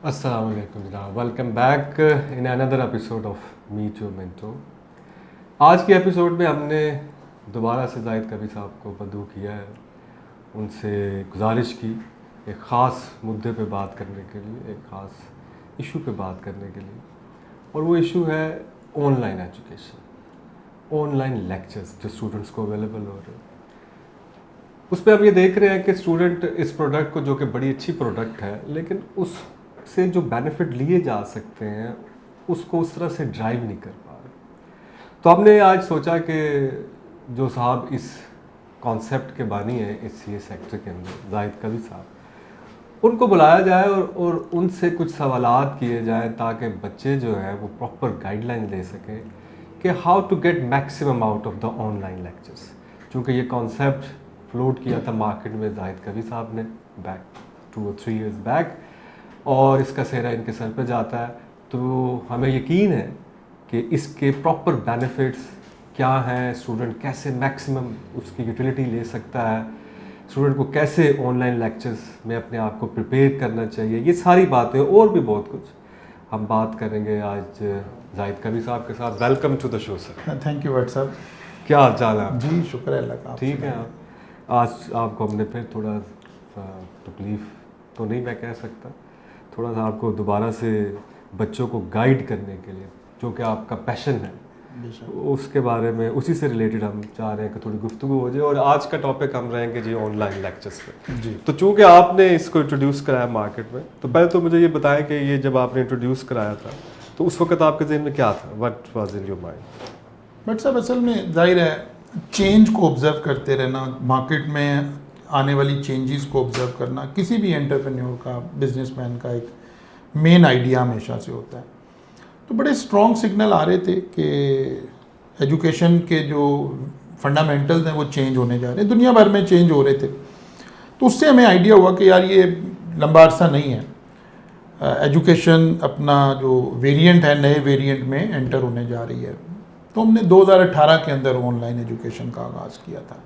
السلام علیکم جناب، welcome back in another episode of meet your mentor. آج کے ایپیسوڈ میں ہم نے دوبارہ سے زاہد کبھی صاحب کو مدعو کیا ہے، ان سے گزارش کی ایک خاص مدعے پہ بات کرنے کے لیے، ایک خاص ایشو پہ بات کرنے کے لیے، اور وہ ایشو ہے on line education, on line lectures جو اسٹوڈنٹس کو اویلیبل ہو رہے ہیں۔ اس پہ ہم یہ دیکھ رہے ہیں کہ اسٹوڈنٹ اس پروڈکٹ کو، جو کہ بڑی اچھی پروڈکٹ ہے، لیکن اس سے جو بینیفٹ لیے جا سکتے ہیں اس کو اس طرح سے ڈرائیو نہیں کر پا رہے۔ تو ہم نے آج سوچا کہ جو صاحب اس کانسیپٹ کے بانی ہیں اس سی اے سیکٹر کے اندر، زاہد کبھی صاحب، ان کو بلایا جائے اور ان سے کچھ سوالات کیے جائیں تاکہ بچے جو ہیں وہ پراپر گائیڈ لائن لے سکیں کہ how to get maximum out of the online lectures. چونکہ یہ کانسیپٹ فلوٹ کیا تھا مارکیٹ میں زاہد کبھی صاحب نے بیک 2 or 3 years بیک، اور اس کا سہرا ان کے سر پہ جاتا ہے۔ تو ہمیں یقین ہے کہ اس کے پراپر بینیفٹس کیا ہیں، اسٹوڈنٹ کیسے میکسیمم اس کی یوٹیلیٹی لے سکتا ہے، اسٹوڈنٹ کو کیسے آن لائن لیکچرز میں اپنے آپ کو پریپیئر کرنا چاہیے، یہ ساری باتیں اور بھی بہت کچھ ہم بات کریں گے آج زاہد کبھی صاحب کے ساتھ۔ Welcome to the show sir. Thank you وٹ صاحب، کیا حال چال ہے آپ؟ جی شکر ہے اللہ کا۔ ٹھیک ہے آپ؟ آج آپ کو ہم نے پھر تھوڑا تکلیف تو نہیں میں کہہ سکتا، تھوڑا سا آپ کو دوبارہ سے بچوں کو گائیڈ کرنے کے لیے، جو کہ آپ کا پیشن ہے، اس کے بارے میں اسی سے ریلیٹڈ ہم چاہ رہے ہیں کہ تھوڑی گفتگو ہو جائے۔ اور آج کا ٹاپک ہم رہیں گے جی آن لائن لیکچرس پہ۔ جی تو چونکہ آپ نے اس کو انٹروڈیوس کرایا مارکیٹ میں، تو پہلے تو مجھے یہ بتائیں کہ یہ جب آپ نے انٹروڈیوس کرایا تھا تو اس وقت آپ کے ذہن میں کیا تھا؟ What was in your mind? But صاحب اصل میں ظاہر ہے چینج کو آبزرو کرتے رہنا، مارکیٹ میں آنے والی چینجز کو آبزرو کرنا کسی بھی انٹرپرینیور کا، بزنس مین کا ایک مین آئیڈیا ہمیشہ سے ہوتا ہے۔ تو بڑے اسٹرانگ سگنل آ رہے تھے کہ ایجوکیشن کے جو فنڈامنٹلز ہیں وہ چینج ہونے جا رہے ہیں، دنیا بھر میں چینج ہو رہے تھے۔ تو اس سے ہمیں آئیڈیا ہوا کہ یار یہ لمبا عرصہ نہیں ہے، ایجوکیشن اپنا جو ویریئنٹ ہے، نئے ویریئنٹ میں انٹر ہونے جا رہی ہے۔ تو ہم نے 2018 کے اندر آن لائن ایجوکیشن کا آغاز کیا تھا،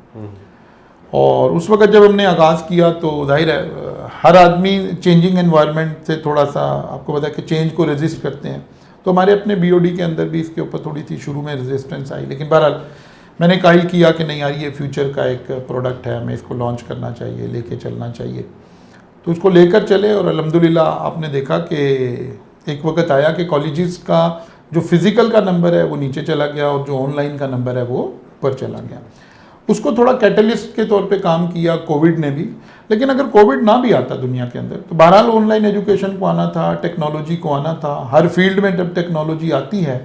اور اس وقت جب ہم نے آغاز کیا تو ظاہر ہے ہر آدمی چینجنگ انوائرمنٹ سے تھوڑا سا، آپ کو پتا ہے کہ چینج کو ریزسٹ کرتے ہیں۔ تو ہمارے اپنے بی او ڈی کے اندر بھی اس کے اوپر تھوڑی سی شروع میں ریزسٹنس آئی، لیکن بہرحال میں نے قائل کیا کہ نہیں یار یہ فیوچر کا ایک پروڈکٹ ہے، ہمیں اس کو لانچ کرنا چاہیے، لے کے چلنا چاہیے۔ تو اس کو لے کر چلے، اور الحمدللہ آپ نے دیکھا کہ ایک وقت آیا کہ کالجز کا جو فزیکل کا نمبر ہے وہ نیچے چلا گیا، اور جو آن لائن کا نمبر ہے وہ اوپر چلا گیا۔ اس کو تھوڑا کیٹلسٹ کے طور پہ کام کیا کووڈ نے بھی، لیکن اگر کووڈ نہ بھی آتا دنیا کے اندر تو بہرحال آن لائن ایجوکیشن کو آنا تھا، ٹیکنالوجی کو آنا تھا۔ ہر فیلڈ میں جب ٹیکنالوجی آتی ہے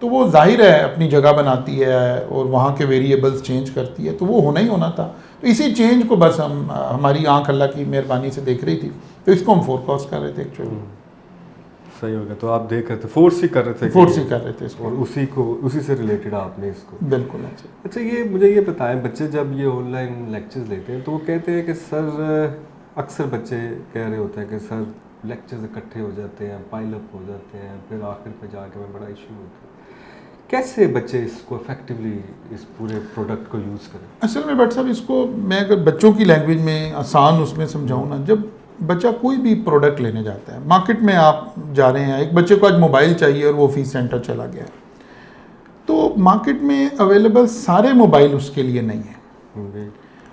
تو وہ ظاہر ہے اپنی جگہ بناتی ہے اور وہاں کے ویریبلز چینج کرتی ہے، تو وہ ہونا ہی ہونا تھا۔ تو اسی چینج کو بس ہماری آنکھ اللہ کی مہربانی سے دیکھ رہی تھی، تو اس کو ہم فور کاسٹ کر رہے تھے ایکچولی۔ صحیح ہو گیا، تو آپ دیکھ رہے تھے، فورس ہی کر رہے تھے، فورس ہی کر رہے تھے اس کو، اور اسی سے ریلیٹڈ آپ نے اس کو بالکل۔ اچھا یہ مجھے یہ بتائیں، بچے جب یہ آن لائن لیکچرز لیتے ہیں تو وہ کہتے ہیں کہ سر، اکثر بچے کہہ رہے ہوتے ہیں کہ سر لیکچرز اکٹھے ہو جاتے ہیں، پائل اپ ہو جاتے ہیں، پھر آخر پہ جا کے بڑا ایشو ہوتا ہے۔ کیسے بچے اس کو افیکٹولی اس پورے پروڈکٹ کو یوز کریں؟ اصل میں بٹ صاحب اس کو میں اگر بچوں کی لینگویج میں آسان اس میں سمجھاؤں نا، جب بچہ کوئی بھی پروڈکٹ لینے جاتا ہے مارکیٹ میں، آپ جا رہے ہیں، ایک بچے کو آج موبائل چاہیے اور وہ فیس سینٹر چلا گیا ہے، تو مارکیٹ میں اویلیبل سارے موبائل اس کے لیے نہیں ہیں۔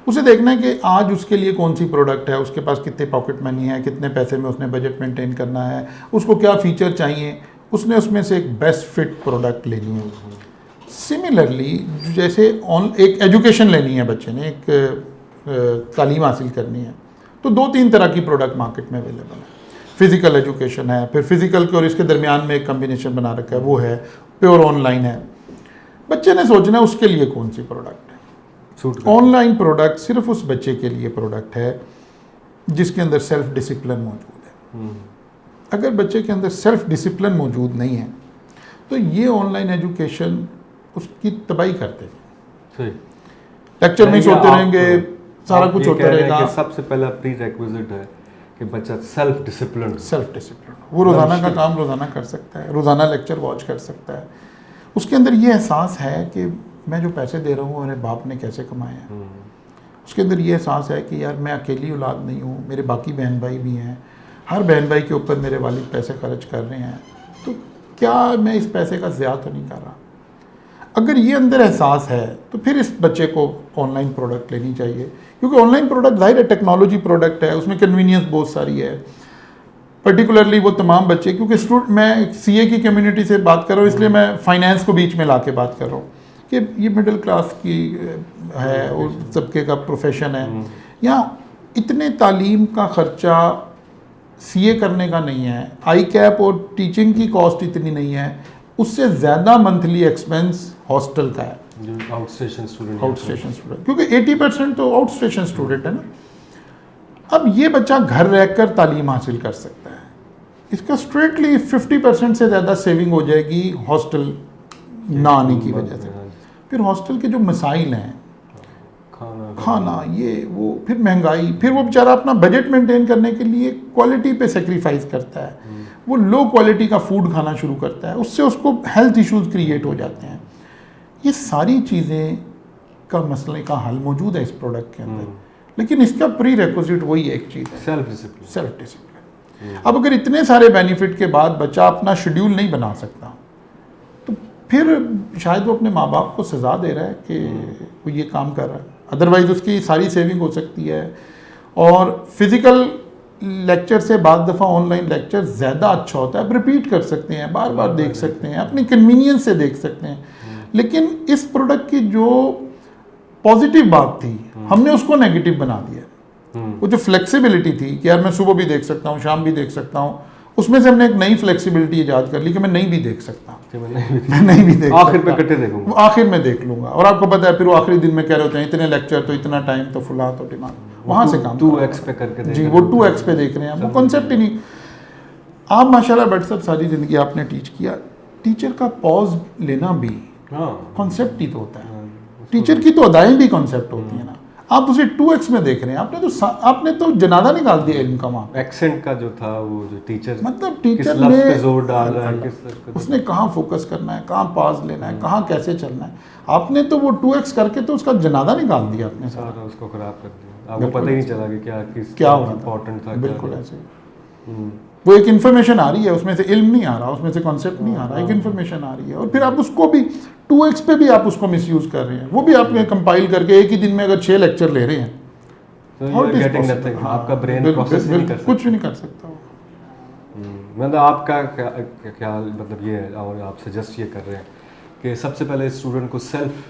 اسے دیکھنا ہے کہ آج اس کے لیے کون سی پروڈکٹ ہے، اس کے پاس کتنے پاکٹ منی ہے، کتنے پیسے میں اس نے بجٹ مینٹین کرنا ہے، اس کو کیا فیچر چاہیے، اس نے اس میں سے ایک بیسٹ فٹ پروڈکٹ لینی ہے۔ سملرلی جیسے ایک ایجوکیشن لینی ہے بچے نے، ایک تعلیم حاصل کرنی ہے، تو 2-3 طرح کی پروڈکٹ مارکیٹ میں اویلیبل ہے۔ فزیکل ایجوکیشن ہے، پھر فزیکل کے اور اس کے درمیان میں ایک کمبینیشن بنا رکھا ہے، وہ ہے پیور آن لائن ہے۔ بچے نے سوچنا ہے اس کے لیے کون سی پروڈکٹ ہے۔ آن لائن پروڈکٹ صرف اس بچے کے لیے پروڈکٹ ہے جس کے اندر سیلف ڈسپلن موجود ہے۔ اگر بچے کے اندر سیلف ڈسپلن موجود نہیں ہے تو یہ آن لائن ایجوکیشن اس کی تباہی کرتے ہیں۔ لیکچر نہیں سوتے رہیں گے، سارا کچھ ہوتا رہے گا۔ سب سے پہلا پری ریکویزٹ ہے کہ بچہ سیلف ڈسپلن، وہ روزانہ کا کام روزانہ کر سکتا ہے، روزانہ لیکچر واچ کر سکتا ہے۔ اس کے اندر یہ احساس ہے کہ میں جو پیسے دے رہا ہوں میرے باپ نے کیسے کمائے ہیں۔ اس کے اندر یہ احساس ہے کہ یار میں اکیلی اولاد نہیں ہوں، میرے باقی بہن بھائی بھی ہیں۔ ہر بہن بھائی کے اوپر میرے والد پیسے خرچ کر رہے ہیں، تو کیا میں اس پیسے کا ضیاع تو نہیں کر رہا؟ اگر یہ اندر احساس ہے تو پھر اس بچے کو آن لائن پروڈکٹ لینی چاہیے، کیونکہ آن لائن پروڈکٹ ظاہر ہے ٹیکنالوجی پروڈکٹ ہے، اس میں کنوینئنس بہت ساری ہے، پرٹیکولرلی وہ تمام بچے، کیونکہ میں سی اے کی کمیونٹی سے بات کر رہا ہوں، اس لیے میں فائنینس کو بیچ میں لا کے بات کر رہا ہوں کہ یہ مڈل کلاس کی ہے اور طبقے کا پروفیشن ہے، یہاں اتنے تعلیم کا خرچہ سی اے کرنے کا نہیں ہے، آئی کیپ اور ٹیچنگ کی کاسٹ اتنی نہیں ہے، اس سے زیادہ منتھلی ایکسپینس ہاسٹل کا ہے، آؤٹ اسٹیشن اسٹوڈنٹ، کیونکہ 80% تو آؤٹ اسٹیشن اسٹوڈنٹ ہے نا۔ اب یہ بچہ گھر رہ کر تعلیم حاصل کر سکتا ہے، اس کا اسٹریٹلی 50% سے زیادہ سیونگ ہو جائے گی ہاسٹل نہ آنے کی وجہ سے۔ پھر ہاسٹل کے جو مسائل ہیں، کھانا، یہ وہ، پھر مہنگائی، پھر وہ بیچارہ اپنا بجٹ مینٹین کرنے کے لیے کوالٹی پہ سیکریفائز کرتا ہے، وہ لو کوالٹی کا فوڈ کھانا شروع کرتا ہے، اس سے اس کو ہیلتھ ایشوز کریٹ ہو جاتے ہیں۔ یہ ساری چیزیں کا مسئلے کا حل موجود ہے اس پروڈکٹ کے اندر، لیکن اس کا پری ریکوزٹ وہی ایک چیز ہے، سیلف ڈسپلن۔ اب اگر اتنے سارے بینیفٹ کے بعد بچہ اپنا شیڈیول نہیں بنا سکتا تو پھر شاید وہ اپنے ماں باپ کو سزا دے رہا ہے کہ وہ یہ کام کر رہا ہے، ادروائز اس کی ساری سیونگ ہو سکتی ہے۔ اور فزیکل لیکچر سے بعض دفعہ آن لائن لیکچر زیادہ اچھا ہوتا ہے، آپ ریپیٹ کر سکتے ہیں، بار بار دیکھ سکتے ہیں، اپنی کنوینئنس سے دیکھ سکتے ہیں۔ لیکن اس پروڈکٹ کی جو پازیٹیو بات تھی ہم نے اس کو نیگیٹو بنا دیا، وہ جو فلیکسیبلٹی تھی کہ یار میں صبح بھی دیکھ سکتا ہوں، شام بھی دیکھ سکتا ہوں، اس میں سے ہم نے ایک نئی فلیکسیبلٹی ایجاد کر لی کہ میں نہیں بھی دیکھ سکتا، میں نہیں بھی دیکھ آخر پہ کٹے دیکھوں گا، آخر میں دیکھ لوں گا۔ اور آپ کو پتا ہے پھر وہ آخری دن میں کہہ رہے ہوتے ہیں اتنے لیکچر تو اتنا ٹائم تو فلاں تو ڈیمانڈ، وہاں سے کام 2x پہ کر کے جی وہ 2x پہ دیکھ رہے ہیں، وہ کنسیپٹ ہی نہیں۔ آپ ماشاءاللہ بٹ صاحب ساری زندگی آپ نے ٹیچ کیا، ٹیچر کا پاز لینا بھی کنسیپٹ ہی تو ہوتا ہے، ٹیچر کی تو ادائیں بھی کنسیپٹ ہوتی ہیں نا۔ آپ اسے 2x میں دیکھ رہے ہیں، آپ نے تو جنازہ نکال دیا علم کا وہاں۔ ایکسنٹ کا جو تھا وہ جو ٹیچر مطلب ٹیچر نے زور ڈال رہا ہے، اس نے کہاں فوکس کرنا ہے، کہاں پاز لینا ہے، کہاں کیسے چلنا ہے، آپ نے تو وہ 2x کر کے تو اس کا جنازہ نکال دیا آپ نے، سارا اس کو خراب کر دیا، آپ کو پتہ ہی نہیں چلا کہ کیا امپورٹنٹ تھا۔ بالکل ایسے وہ ایک انفارمیشن آ رہی ہے، اس میں سے علم نہیں آ رہا، اس میں سے کانسیپٹ نہیں آ رہا، ایک انفارمیشن آ رہی ہے، اور پھر آپ اس کو بھی 2x پہ بھی آپ اس کو مس یوز کر رہے ہیں، وہ بھی آپ نے کمپائل کر کے ایک ہی دن میں اگر 6 لیکچر لے رہے ہیں، آپ کا برین پروسیس نہیں کر سکتا، کچھ بھی نہیں کر سکتا۔ مطلب آپ کا خیال مطلب یہ ہے، اور آپ سجیسٹ یہ کر رہے ہیں کہ سب سے پہلے اسٹوڈنٹ کو سیلف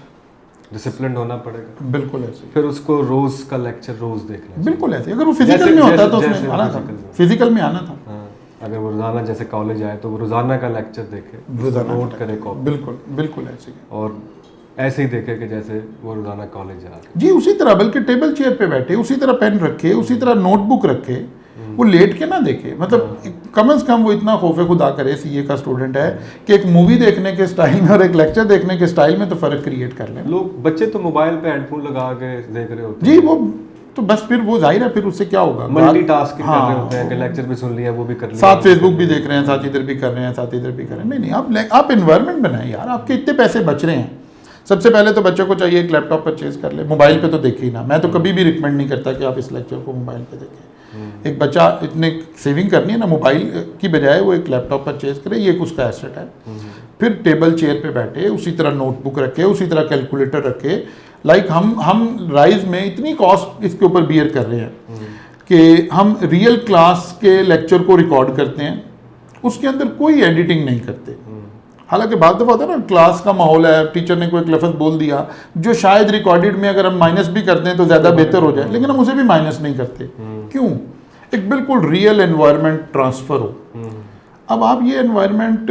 ڈسپلنڈ ہونا پڑے گا، بالکل ایسے، پھر اس کو روز کا لیکچر روز دیکھنا، بالکل ایسے۔ اگر وہ فزیکل میں ہوتا تو اس میں آنا تھا، فزیکل میں آنا تھا، اگر وہ روزانہ جیسے کالج آئے تو وہ روزانہ کا لیکچر دیکھے، نوٹ کرے کاپی، بالکل بالکل ایسے، اور ایسے ہی دیکھے کہ جیسے وہ روزانہ کالج جا رہا ہے، جی اسی طرح، بلکہ ٹیبل چیئر پہ بیٹھے، اسی طرح پین رکھے، اسی طرح نوٹ بک رکھے، وہ لیٹ کے نہ دیکھے، مطلب کم از کم وہ اتنا خوف خدا کرے سی اے کا اسٹوڈنٹ ہے کہ ایک مووی دیکھنے کے اسٹائل میں اور ایک لیکچر دیکھنے کے اسٹائل میں تو فرق کریٹ کر لیں۔ لوگ بچے تو موبائل پہ ہیڈ فون لگا کے دیکھ رہے ہوتے ہیں، جی وہ تو بس پھر وہ ظاہر ہے پھر اس سے کیا ہوگا، ملٹی ٹاسکنگ کر رہے ہوتے ہیں کہ لیکچر بھی سن لیا وہ بھی کر لیا، ساتھ فیس بک بھی دیکھ رہے ہیں، ساتھ ادھر بھی کر رہے ہیں، ساتھ ادھر بھی کر رہے ہیں۔ نہیں، آپ انوائرمنٹ بنائیں یار، آپ کے اتنے پیسے بچ رہے ہیں۔ سب سے پہلے تو بچوں کو چاہیے ایک لیپ ٹاپ پرچیز کر لے، موبائل پہ تو دیکھے ہی نا، میں تو کبھی بھی ریکمینڈ نہیں کرتا کہ آپ اس لیکچر کو موبائل پہ دیکھیں۔ ایک بچہ اتنے سیونگ کرنی ہے نا، موبائل کی بجائے وہ ایک لیپ ٹاپ پرچیز کرے، یہ ایک اس کا ایسٹ ہے۔ پھر ٹیبل چیئر پہ بیٹھے، اسی طرح نوٹ بک رکھے، اسی طرح کیلکولیٹر رکھے، لائک ہم رائز میں اتنی کاسٹ اس کے اوپر بیئر کر رہے ہیں کہ ہم ریئل کلاس کے لیکچر کو ریکارڈ کرتے ہیں، اس کے اندر کوئی ایڈیٹنگ نہیں کرتے۔ حالانکہ بعض دفعہ ہوتا ہے نا کلاس کا ماحول ہے، ٹیچر نے کوئی ایک لفظ بول دیا جو شاید ریکارڈڈ میں اگر ہم مائنس بھی کرتے ہیں تو زیادہ بہتر ہو جائے، لیکن ہم اسے بھی مائنس نہیں کرتے۔ کیوں؟ ایک بالکل ریئل انوائرمنٹ ٹرانسفر ہو۔ اب آپ یہ انوائرمنٹ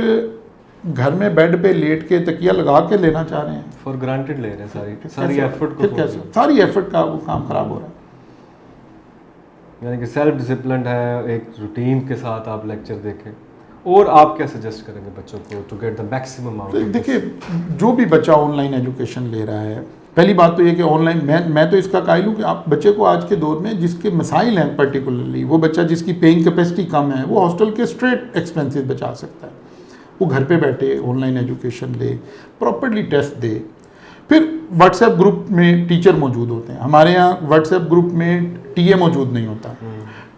گھر میں بیڈ پہ لیٹ کے تکیہ لگا کے لینا چاہ رہے ہیں، فار گرانٹیڈ لے رہے ہیں، ساری ایفرٹ کو، ساری ایفرٹ کا وہ کام خراب ہو رہا ہے۔ یعنی کہ سیلف ڈسپلنڈ ہے، ایک روٹین کے ساتھ آپ لیکچر دیکھیں۔ اور آپ کیا سجیسٹ کریں گے بچوں کو to get the maximum out? دیکھیے جو بھی بچہ آن لائن ایجوکیشن لے رہا ہے، پہلی بات تو یہ کہ آن لائن میں تو اس کا قائل ہوں کہ آپ بچے کو آج کے دور میں جس کے مسائل ہیں، پرٹیکولرلی وہ بچہ جس کی پیئنگ کیپیسٹی کم ہے، وہ ہاسٹل کے اسٹریٹ ایکسپینسز بچا سکتا ہے۔ وہ گھر پہ بیٹھے آن لائن ایجوکیشن لے، پراپرلی ٹیسٹ دے۔ پھر واٹس ایپ گروپ میں ٹیچر موجود ہوتے ہیں، ہمارے یہاں واٹس ایپ گروپ میں ٹی اے موجود نہیں ہوتا۔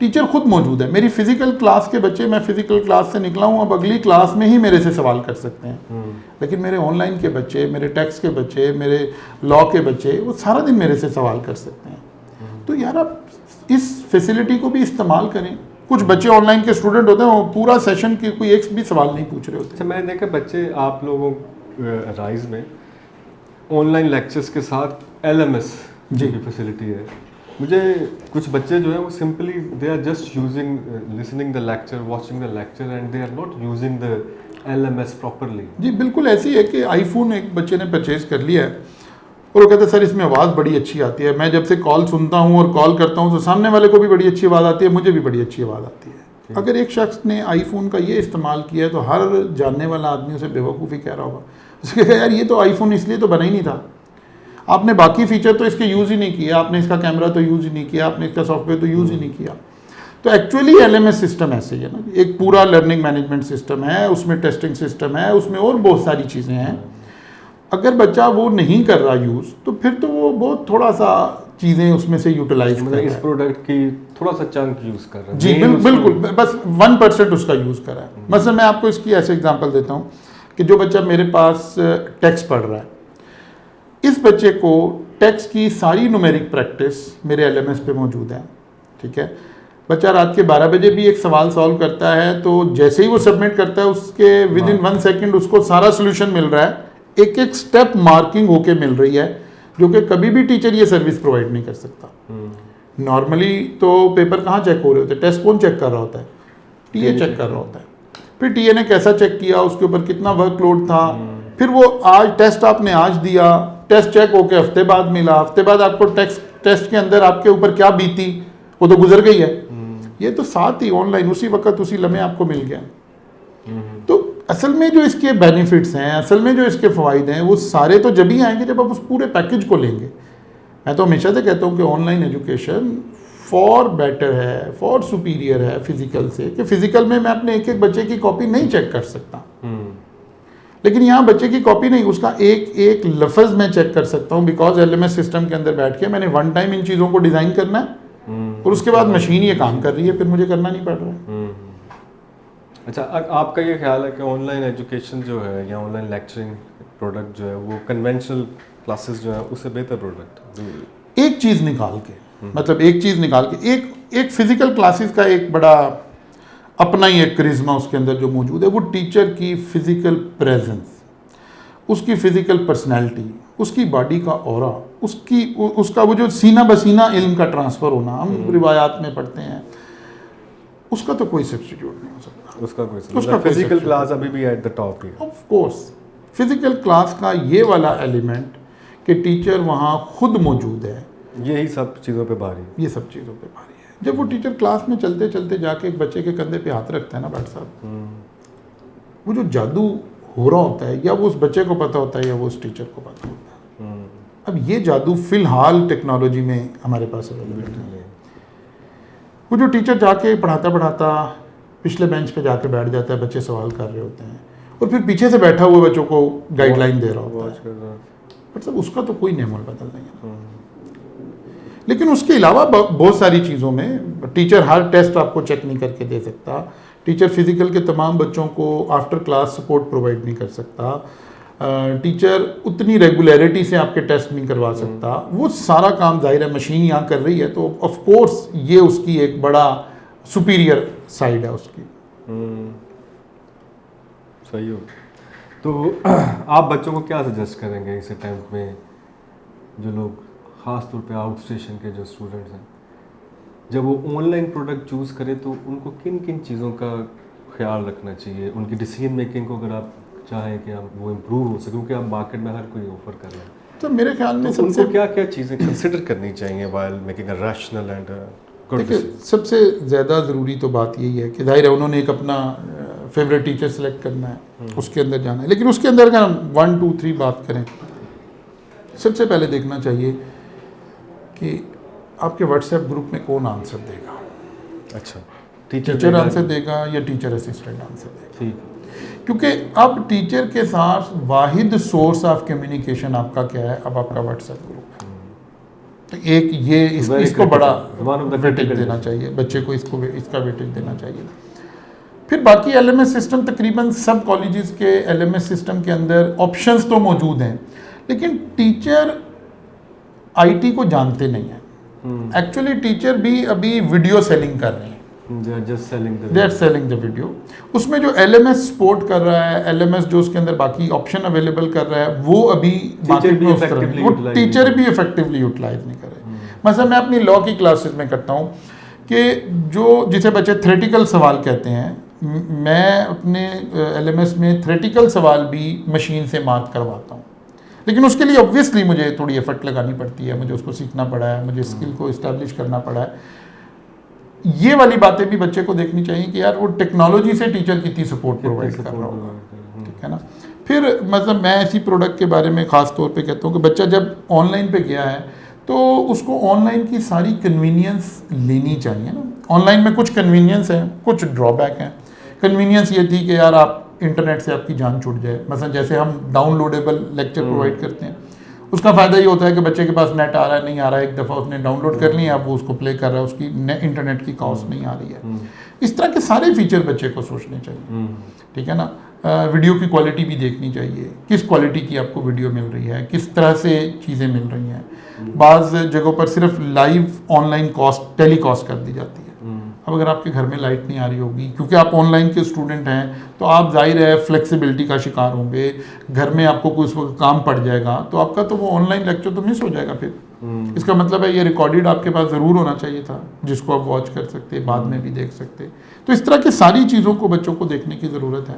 ٹیچر خود موجود ہے. میری فزیکل کلاس کے بچے, میں فزیکل کلاس سے نکلا ہوں, اب اگلی کلاس میں ہی میرے سے سوال کر سکتے ہیں. لیکن میرے آن لائن کے بچے, میرے ٹیکس کے بچے, میرے لا کے بچے, وہ سارا دن میرے سے سوال کر سکتے ہیں. تو یار آپ اس فیسلٹی کو بھی استعمال کریں. کچھ بچے آن لائن کے اسٹوڈنٹ ہوتے ہیں, وہ پورا سیشن کی کوئی ایک بھی سوال نہیں پوچھ رہے ہوتے. اچھا, میں نے دیکھا بچے آپ لوگوں رائز میں آن لائن لیکچرز کے ساتھ LMS کی فیسلٹی ہے. مجھے کچھ بچے جو ہیں وہ simply they are just using listening the lecture, watching the lecture, and they are not using the LMS properly. جی بالکل ایسی ہے کہ آئی فون ایک بچے نے پرچیز کر لیا ہے اور وہ کہتا ہے سر اس میں آواز بڑی اچھی آتی ہے, میں جب سے کال سنتا ہوں اور کال کرتا ہوں تو سامنے والے کو بھی بڑی اچھی آواز آتی ہے, مجھے بھی بڑی اچھی آواز آتی ہے. اگر ایک شخص نے آئی فون کا یہ استعمال کیا ہے تو ہر جاننے والا آدمی اسے بیوقوفی کہہ رہا ہوگا. اس نے کہا یار یہ تو آئی فون اس لیے تو بنا ہی نہیں تھا, آپ نے باقی فیچر تو اس کے یوز ہی نہیں کیا, آپ نے اس کا کیمرہ تو یوز ہی نہیں کیا, آپ نے اس کا سافٹ ویئر تو یوز ہی نہیں کیا. تو ایکچولی LMS سسٹم ایسے ہی ہے نا, ایک پورا لرننگ مینجمنٹ سسٹم ہے, اس میں ٹیسٹنگ سسٹم ہے, اس میں اور بہت ساری چیزیں ہیں. اگر بچہ وہ نہیں کر رہا یوز تو پھر تو وہ بہت تھوڑا سا چیزیں اس میں سے یوٹیلائز کر رہا ہے. اس پروڈکٹ کی تھوڑا سا چنک یوز کر رہا ہے. جی بالکل, بس 1% اس کا یوز کر رہا ہے. مثلا میں آپ کو اس کی ایسے اگزامپل دیتا ہوں کہ جو بچہ میرے پاس ٹیکسٹ پڑھ رہا ہے, اس بچے کو ٹیکسٹ کی ساری نومیرک پریکٹس میرے LMS پہ موجود ہے. ٹھیک ہے, بچہ رات کے 12 بجے بھی ایک سوال سالو کرتا ہے تو جیسے ہی وہ سبمٹ کرتا ہے اس کے ود ان 1 سیکنڈ اس کو سارا سولوشن مل رہا ہے, ایک ایک سٹیپ مارکنگ ہو کے مل رہی ہے, جو کہ کبھی بھی ٹیچر یہ سروس پرووائڈ نہیں کر سکتا. نارملی تو پیپر کہاں چیک ہو رہے ہوتے ہیں, ٹیسٹ کون چیک کر رہا ہوتا ہے, TA چیک کر رہا ہوتا ہے. پھر TA نے کیسا چیک کیا, اس کے اوپر کتنا ورک لوڈ تھا, پھر وہ آج ٹیسٹ آپ نے آج دیا, ٹیسٹ چیک ہو کے ہفتے بعد ملا, ہفتے بعد آپ کو ٹیسٹ کے اندر آپ کے اوپر کیا بیتی وہ تو گزر گئی ہے. یہ تو ساتھ ہی آن لائن اسی وقت اسی لمحے آپ کو مل گیا. تو اصل میں جو اس کے بینیفٹس ہیں, اصل میں جو اس کے فوائد ہیں, وہ سارے تو جب ہی آئیں گے جب آپ اس پورے پیکج کو لیں گے. میں تو ہمیشہ سے کہتا ہوں کہ on line education for better ہے, فار سپیریئر ہے فزیکل سے, کہ فزیکل میں اپنے ایک ایک بچے کی کاپی نہیں چیک کر سکتا, لیکن یہاں بچے کی کاپی نہیں, اس کا ایک ایک لفظ میں چیک کر سکتا ہوں, بیکاز LMS سسٹم کے اندر بیٹھ کے میں نے ون ٹائم ان چیزوں کو ڈیزائن کرنا ہے اور اس کے بعد مشین یہ کام کر رہی ہے, پھر مجھے کرنا نہیں پڑ رہا ہے. اچھا, آپ کا یہ خیال ہے کہ آن لائن ایجوکیشن جو ہے یا آن لائن لیکچرنگ پروڈکٹ جو ہے وہ کنونشنل کلاسز جو ہے اس سے بہتر پروڈکٹ؟ ایک چیز نکال کے, مطلب ایک چیز نکال کے, ایک فزیکل کلاسز کا ایک بڑا اپنا ہی ایک کرزما اس کے اندر جو موجود ہے, وہ ٹیچر کی فزیکل پریزنس, اس کی فزیکل پرسنالٹی, اس کی باڈی کا اورا, اس کا وہ جو سینہ بسینہ علم کا ٹرانسفر ہونا, ہم روایات میں پڑھتے ہیں, اس کا تو کوئی سبسٹیٹیوٹ نہیں ہو سکتا. اس کا کوئی فزیکل کلاس ابھی بھی ایٹ دا ٹاپ ہی ہے. آف کورس فزیکل کلاس کا یہ والا ایلیمنٹ کہ ٹیچر وہاں خود موجود ہے, یہی سب چیزوں پہ بھاری, یہ سب چیزوں پہ بھاری ہے. جب وہ ٹیچر کلاس میں چلتے چلتے جا کے ایک بچے کے کندھے پہ ہاتھ رکھتا ہے نا بھٹ صاحب, وہ جو جادو ہو رہا ہوتا ہے, یا وہ اس بچے کو پتہ ہوتا ہے یا وہ اس ٹیچر کو پتہ ہوتا ہے. اب یہ جادو فی الحال ٹیکنالوجی میں ہمارے پاس اویلیبل ہے. وہ جو ٹیچر جا کے پڑھاتا پڑھاتا پچھلے بینچ پہ جا کے بیٹھ جاتا ہے, بچے سوال کر رہے ہوتے ہیں, اور پھر پیچھے سے بیٹھا ہوئے بچوں کو گائیڈ لائن دے رہا ہوتا ہے, مطلب اس کا تو کوئی نعم البدل نہیں ہے. لیکن اس کے علاوہ بہت ساری چیزوں میں ٹیچر ہر ٹیسٹ آپ کو چیک نہیں کر کے دے سکتا, ٹیچر فزیکل کے تمام بچوں کو آفٹر کلاس سپورٹ پرووائڈ نہیں کر سکتا, ٹیچر اتنی ریگولیرٹی سے آپ کے ٹیسٹ نہیں کروا سکتا. وہ سارا کام ظاہر ہے مشین یہاں کر رہی ہے, تو آف کورس یہ اس کی ایک بڑا سپیریئر سائڈ ہے اس کی. صحیح ہو. تو آپ بچوں کو کیا سجیسٹ کریں گے اس اٹیمپٹ میں, جو لوگ خاص طور پہ آؤٹ اسٹیشن کے جو اسٹوڈنٹس ہیں, جب وہ آن لائن پروڈکٹ چوز کریں تو ان کو کن کن چیزوں کا خیال رکھنا چاہیے, ان کی ڈیسیجن میکنگ کو اگر آپ چاہیں کہ وہ امپروو ہو سکے, کیونکہ آپ مارکیٹ میں ہر کوئی آفر کر رہے ہیں, تو میرے خیال میں ان کو کیا کیا چیزیں کنسیڈر کرنی چاہیے while making a rational and دیکھیے سب سے زیادہ ضروری تو بات یہی ہے کہ ظاہر ہے انہوں نے ایک اپنا فیوریٹ ٹیچر سلیکٹ کرنا ہے, اس کے اندر جانا ہے. لیکن اس کے اندر اگر ہم 1 2 3 بات کریں, سب سے پہلے دیکھنا چاہیے کہ آپ کے واٹس ایپ گروپ میں کون آنسر دے گا. اچھا, ٹیچر آنسر دے گا یا ٹیچر اسسٹنٹ آنسر دے گا, کیونکہ اب ٹیچر کے ساتھ واحد سورس آف کمیونیکیشن آپ کا کیا ہے, اب آپ کا واٹس ایپ گروپ ہے. ایک یہ اس کو بڑا ویٹیج دینا چاہیے چاہیے بچے کو، اس کا ویٹیج دینا چاہیے. پھر باقی ایل ایم ایس سسٹم تقریباً سب کالجز کے ایل ایم ایس سسٹم کے اندر آپشنز تو موجود ہیں، لیکن ٹیچر آئی ٹی کو جانتے نہیں ہیں. ایکچولی ٹیچر بھی ابھی ویڈیو سیلنگ کر رہے ہیں، they are selling the video. اس میں جو ایل ایم ایس سپورٹ کر رہا ہے، ایل ایم ایس جو اس کے اندر باقی آپشن اویلیبل کر رہا ہے، وہ ابھی مارکیٹ میں اس طرح وہ ٹیچر بھی افیکٹولی یوٹیلائز نہیں کر رہے. مثلا میں اپنی لاء کی کلاسز میں کرتا ہوں کہ جسے بچے تھریٹیکل سوال کہتے ہیں، میں اپنے ایل ایم ایس میں تھریٹیکل سوال بھی مشین سے مارک کرواتا ہوں، لیکن اس کے لیے obviously مجھے تھوڑی ایفرٹ لگانی پڑتی ہے، مجھے اس کو سیکھنا پڑا ہے، مجھے اسکل کو اسٹیبلش کرنا پڑا ہے. یہ والی باتیں بھی بچے کو دیکھنی چاہیے کہ یار وہ ٹیکنالوجی سے ٹیچر کتنی سپورٹ پرووائڈ کر رہا ہوگا، ٹھیک ہے نا. پھر مطلب میں ایسی پروڈکٹ کے بارے میں خاص طور پہ کہتا ہوں کہ بچہ جب آن لائن پہ گیا ہے تو اس کو آن لائن کی ساری کنوینئنس لینی چاہیے نا. آن لائن میں کچھ کنوینئنس ہیں، کچھ ڈرا بیک ہیں. کنوینئنس یہ تھی کہ یار آپ انٹرنیٹ سے آپ کی جان چھوٹ جائے. مثلا جیسے ہم ڈاؤن لوڈیبل لیکچر پرووائڈ کرتے ہیں، اس کا فائدہ یہ ہوتا ہے کہ بچے کے پاس نیٹ آ رہا ہے نہیں آ رہا ہے، ایک دفعہ اس نے ڈاؤن لوڈ کر لی، اب وہ اس کو پلے کر رہا ہے، اس کی انٹرنیٹ کی کاسٹ نہیں آ رہی ہے. اس طرح کے سارے فیچر بچے کو سوچنے چاہیے، ٹھیک ہے نا. ویڈیو کی کوالٹی بھی دیکھنی چاہیے، کس کوالٹی کی آپ کو ویڈیو مل رہی ہے، کس طرح سے چیزیں مل رہی ہیں. بعض جگہوں پر صرف live online cast telecast کر دی جاتی ہے. اب اگر آپ کے گھر میں لائٹ نہیں آ رہی ہوگی کیونکہ آپ آن لائن کے اسٹوڈنٹ ہیں تو آپ ظاہر ہے فلیکسیبلٹی کا شکار ہوں گے. گھر میں آپ کو کوئی اس وقت کام پڑ جائے گا تو آپ کا تو وہ آن لائن لیکچر تو مس ہو جائے گا. پھر اس کا مطلب ہے یہ ریکارڈیڈ آپ کے پاس ضرور ہونا چاہیے تھا جس کو آپ واچ کر سکتے، بعد میں بھی دیکھ سکتے. تو اس طرح کی ساری چیزوں کو بچوں کو دیکھنے کی ضرورت ہے.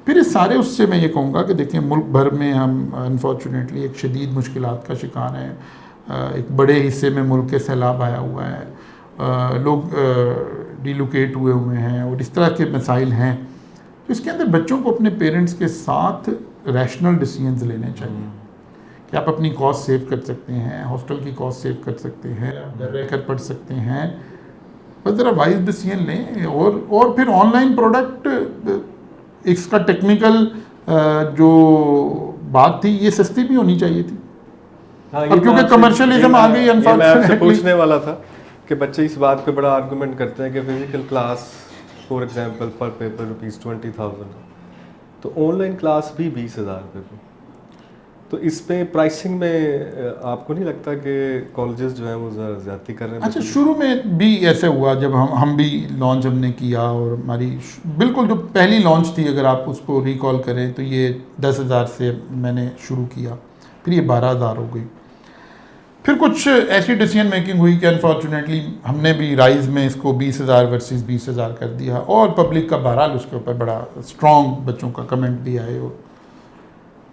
پھر اس سارے اس سے میں یہ کہوں گا کہ دیکھیں ملک بھر میں ہم انفارچونیٹلی ایک شدید مشکلات کا شکار ہیں. ایک بڑے حصے میں ملک کے سیلاب آیا ہوا ہے، لوگ ڈیلوکیٹ ہوئے ہیں اور اس طرح کے مسائل ہیں. تو اس کے اندر بچوں کو اپنے پیرنٹس کے ساتھ ریشنل ڈیسیژنز لینے چاہیے کہ آپ اپنی کاسٹ سیو کر سکتے ہیں، ہاسٹل کی کاسٹ سیو کر سکتے ہیں، گھر رہ کر پڑھ سکتے ہیں. بس ذرا وائز ڈیسیژن لیں. اور پھر آن لائن پروڈکٹ اس کا ٹیکنیکل جو بات تھی یہ سستی بھی ہونی چاہیے تھی. اب کیونکہ کمرشلزم آ گئی انفارچونیٹلی. پوچھنے والا تھا کہ بچے اس بات پہ بڑا آرگومنٹ کرتے ہیں کہ physical class for example per paper ₹20,000 تو آن لائن کلاس بھی 20,000 روپے. تو اس پہ پرائسنگ میں آپ کو نہیں لگتا کہ کالجز جو ہیں وہ زیادتی کر رہے ہیں؟ اچھا شروع میں بھی ایسے ہوا جب ہم بھی لانچ ہم نے کیا، اور ہماری بالکل جو پہلی لانچ تھی اگر آپ اس کو ریکال کریں تو یہ 10,000 سے میں نے شروع کیا، پھر یہ 12,000 ہو گئی. پھر کچھ ایسی ڈیسیژن میکنگ ہوئی کہ انفارچونیٹلی ہم نے بھی رائز میں اس کو 20,000 ورسز 20,000 کر دیا، اور پبلک کا بہرحال اس کے اوپر بڑا اسٹرانگ بچوں کا کمنٹ بھی آئے.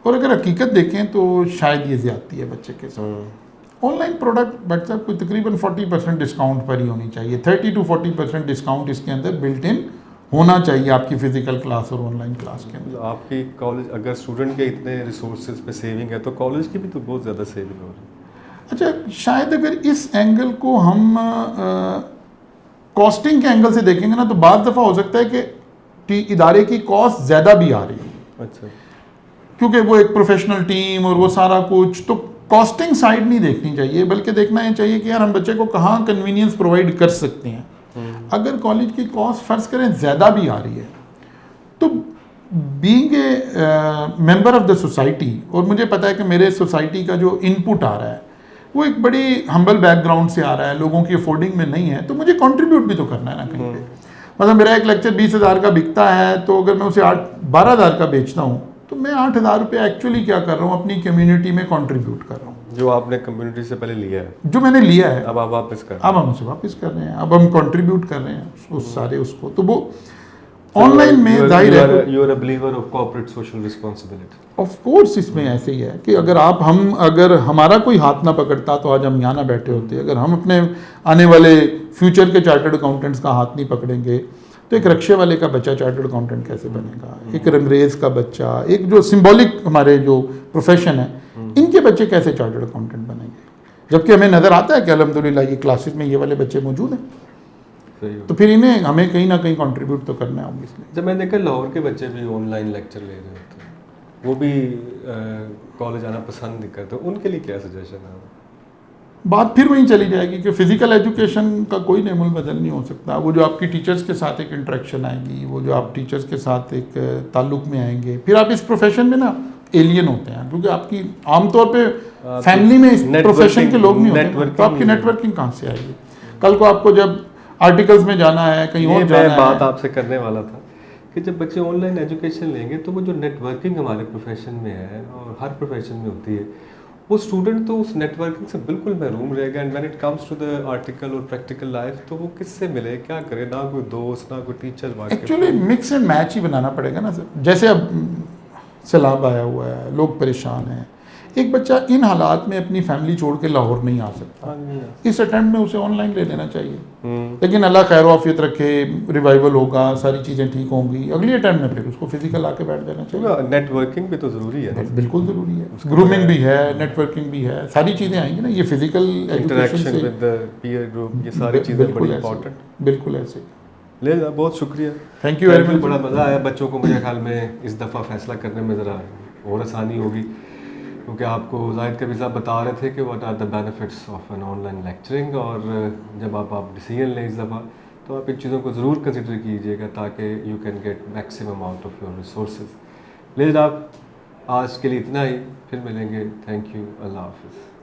اور اگر حقیقت دیکھیں تو شاید یہ زیادتی ہے بچے کے ساتھ. آن لائن پروڈکٹ بچہ کو تقریباً 40% ڈسکاؤنٹ پر ہی ہونی چاہیے. 30 to 40% ڈسکاؤنٹ اس کے اندر بلٹ ان ہونا چاہیے آپ کی فزیکل کلاس اور آن لائن کلاس کے اندر. آپ کی کالج اگر اسٹوڈنٹ کے اتنے ریسورسز پہ سیونگ ہے تو کالج کی بھی تو بہت زیادہ سیونگ ہو رہی ہے. اچھا شاید اگر اس اینگل کو ہم کاسٹنگ کے اینگل سے دیکھیں گے نا تو بعض دفعہ ہو سکتا ہے کہ ادارے کی کاسٹ زیادہ بھی آ رہی ہے. اچھا کیونکہ وہ ایک پروفیشنل ٹیم اور وہ سارا کچھ، تو کاسٹنگ سائڈ نہیں دیکھنی چاہیے بلکہ دیکھنا یہ چاہیے کہ یار ہم بچے کو کہاں کنوینئنس پرووائڈ کر سکتے ہیں. اگر کالج کی کاسٹ فرض کریں زیادہ بھی آ رہی ہے تو being a member of the society, اور مجھے پتہ ہے کہ میرے سوسائٹی کا جو ان پٹ آ رہا ہے وہ ایک بڑی ہمبل بیک گراؤنڈ سے آ رہا ہے، لوگوں کی افورڈنگ میں نہیں ہے، تو مجھے کنٹریبیوٹ بھی تو کرنا ہے نا کہیں پہ. مطلب میرا ایک لیکچر 20,000 کا بکتا ہے تو اگر میں اسے 12,000 کا بیچتا ہوں تو میں 8,000 روپے ایکچولی کیا کر رہا ہوں اپنی کمیونٹی میں کنٹریبیوٹ کر رہا ہوں. جو آپ نے کمیونٹی سے پہلے لیا ہے، جو میں نے لیا ہے اب آپ واپس کر رہے ہیں. اب ہم اسے واپس کر رہے ہیں، اب ہم کنٹریبیوٹ کر رہے ہیں اس سارے اس کو. تو وہ آن لائن میں ظاہر ہے you are a believer of corporate social responsibility. Of course اس میں ایسے ہی ہے کہ اگر اگر ہمارا کوئی ہاتھ نہ پکڑتا تو آج ہم یہاں نہ بیٹھے ہوتے. اگر ہم اپنے آنے والے فیوچر کے چارٹرڈ اکاؤنٹنٹس کا ہاتھ نہیں پکڑیں گے تو ایک رکشے والے کا بچہ چارٹرڈ اکاؤنٹنٹ کیسے بنے گا؟ ایک رنگریز کا بچہ، ایک جو سمبولک ہمارے جو پروفیشن ہے ان کے بچے کیسے چارٹرڈ اکاؤنٹنٹ بنیں گے؟ جبکہ ہمیں نظر آتا ہے کہ الحمدللہ یہ کلاسز میں یہ والے بچے موجود ہیں. تو پھر انہیں ہمیں کہیں نہ کہیں کنٹریبیوٹ تو کرنا ہے obviously. جب میں دیکھا لاہور کے بچے بھی آن لائن لیکچر لے رہے ہوتے ہیں، وہ بھی کالج آنا پسند نہیں کرتے، ان کے لیے کیا سجیشن ہے؟ بات پھر وہیں چلی جائے گی کہ فزیکل ایجوکیشن کا کوئی نعم البدل نہیں ہو سکتا. وہ جو آپ کی ٹیچرز کے ساتھ ایک انٹریکشن آئے گی, وہ جو آپ ٹیچرز کے ساتھ ایک تعلق میں آئیں گے, پھر آپ اس پروفیشن میں نا ایلین ہوتے ہیں, کیونکہ آپ کی عام طور پہ فیملی میں اس پروفیشن کے لوگ نہیں ہوتے, تو آپ کی نیٹ ورکنگ کہاں سے آئے گی؟ کل کو آپ کو جب آرٹیکلز میں جانا ہے, کہیں اور جانا ہے. بات آپ سے کرنے والا تھا کہ جب بچے آن لائن ایجوکیشن لیں گے تو وہ جو نیٹ ورکنگ ہمارے پروفیشن میں ہے اور ہر پروفیشن میں ہوتی ہے, وہ اسٹوڈنٹ تو اس نیٹ ورکنگ سے بالکل محروم رہے گا. And when it comes to the article اور پریکٹیکل لائف, تو وہ کس سے ملے, کیا کرے, نہ کوئی دوست, نہ کوئی teacher. Actually mix and match ہی بنانا پڑے گا نا سر. جیسے اب سیلاب آیا ہوا ہے, لوگ پریشان ہیں, ایک بچہ ان حالات میں اپنی فیملی چھوڑ کے لاہور نہیں آ سکتا, اس اٹیمپٹ میں اسے آن لائن لے لینا چاہیے. لیکن اللہ خیر و عافیت رکھے, ریوائول ہوگا, ساری چیزیں ٹھیک ہوں گی, اگلی اٹیمپٹ میں پھر اس کو فزیکل آ کے بیٹھ جانا چاہیے. نیٹ ورکنگ بھی تو ضروری ہے, بالکل ضروری ہے, گرومنگ بھی ہے, نیٹ ورکنگ بھی ہے, ساری چیزیں آئیں گی نا. یہ physical interaction with the peer group, یہ ساری چیزیں بڑی امپورٹنٹ. بالکل ایسے. لے جا, بہت شکریہ, تھینک یو ویری مچ. بڑا مزہ آیا. بچوں کو میرے خیال میں اس دفعہ فیصلہ کرنے میں ذرا اور آسانی ہوگی, کیونکہ آپ کو زاہد کبھی صاحب بتا رہے تھے کہ what are the benefits of an online lecturing, اور جب آپ ڈیسیجن لیں اس دفعہ تو آپ ان چیزوں کو ضرور کنسیڈر کیجیے گا تاکہ you can get maximum out of your resources. لے جناب, آج کے لیے اتنا ہی, پھر ملیں گے. تھینک یو, اللہ حافظ.